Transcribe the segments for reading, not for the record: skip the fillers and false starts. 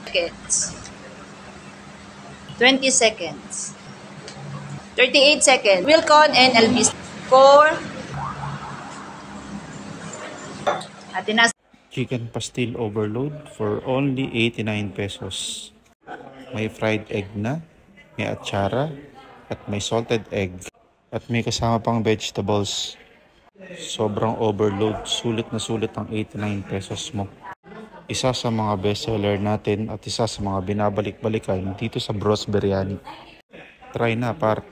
seconds. 20 seconds. 38 seconds. Wilcon and Elvis. 4. At Chicken pastil overload for only 89 pesos. May fried egg na, may atsara, at may salted egg. At may kasama pang vegetables. Sobrang overload. Sulit na sulit ang 89 pesos mo. Isa sa mga bestseller natin at isa sa mga binabalik-balikan dito sa Bros Biryani. Try na, par.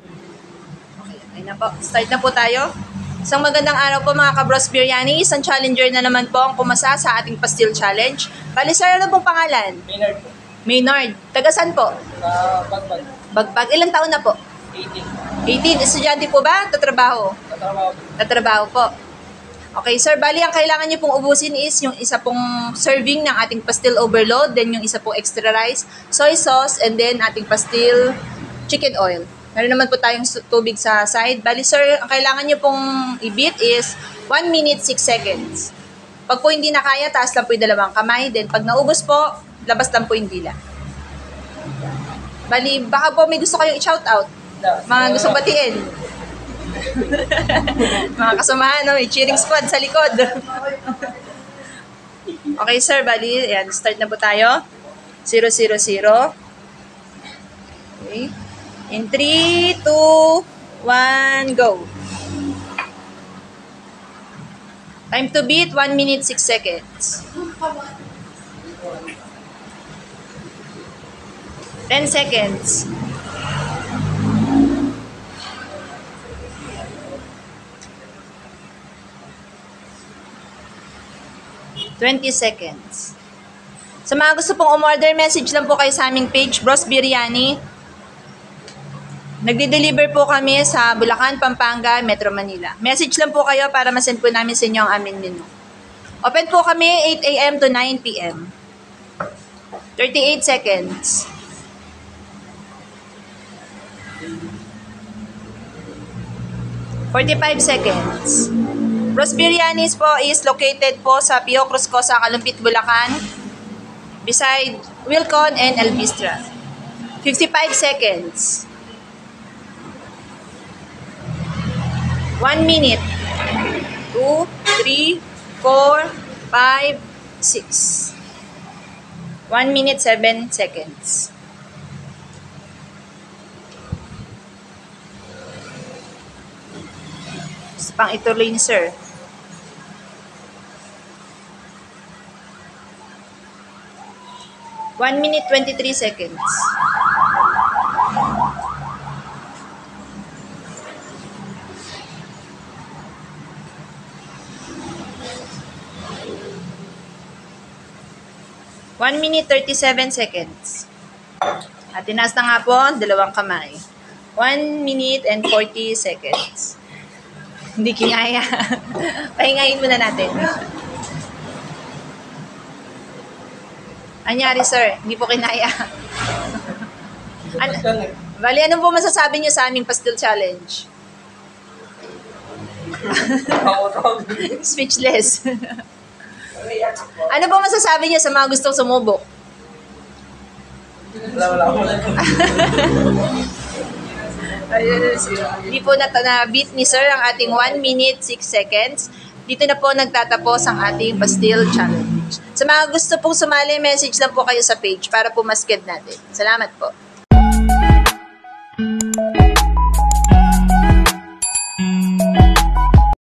Okay na po. Start na po tayo. Isang magandang araw po mga ka-Bros Biryani. Isang challenger na naman po ang pumasa sa ating pastil challenge. Bali sir, ano pong pangalan? Maynard po. Maynard. Taga saan po? Bagbag. Bagbag. Ilang taon na po? 18. 18. Estudyante po ba? Tatrabaho? Katrabaho po. Tatrabaho po. Okay sir, bali ang kailangan nyo pong ubusin is yung isa pong serving ng ating pastil overload, then yung isa pong extra rice, soy sauce, and then ating pastil chicken oil. Meron naman po tayong tubig sa side. Bali sir, ang kailangan nyo pong i-beat is 1 minute 6 seconds. Pag po hindi na kaya, taas lang po yung dalawang kamay. Then pag naubos po, labas lang po yung dila. Bali, baka po may gusto kayong i-shoutout. Mga gusto batiin. Mga kasamahan, no? May cheering squad sa likod. Okay sir, bali, ayan, start na po tayo. 0, 0, 0. Okay. In 3, 2, 1, go. Time to beat, 1 minute 6 seconds. 10 seconds. 20 seconds. Sa mga gusto pong umorder, message lang po kayo sa aming page, Bros Biryani. Nagde-deliver po kami sa Bulacan, Pampanga, Metro Manila. Message lang po kayo para masend po namin sa inyo ang aming menu. Open po kami 8 a.m. to 9 p.m. 38 seconds. 45 seconds. Bros Biryanis po is located po sa Pio Cruz Cosa, Kalumpit, Bulacan, beside Wilcon and Elvistra. 55 seconds. 1 minute. 2, 3, 4, 5, 6. 1 minute, 7 seconds. Pang ituloy ni sir. One minute, 23 seconds. One minute, 37 seconds. At tinaas na nga po ang dalawang kamay. 1 minute and 40 seconds. Hindi kinaya. Pahingayin muna natin. Anyari, sir? Hindi po kinaya. Bali, ano po masasabi niyo sa aming pastil challenge? Speechless. Ano po masasabi niyo sa mga gustong sumubok? Hindi po na-beat ni sir ang ating 1 minute 6 seconds. Dito na po nagtatapos ang ating pastil challenge. Sa mga gusto pong sumali, message lang po kayo sa page para po mas get natin. Salamat po.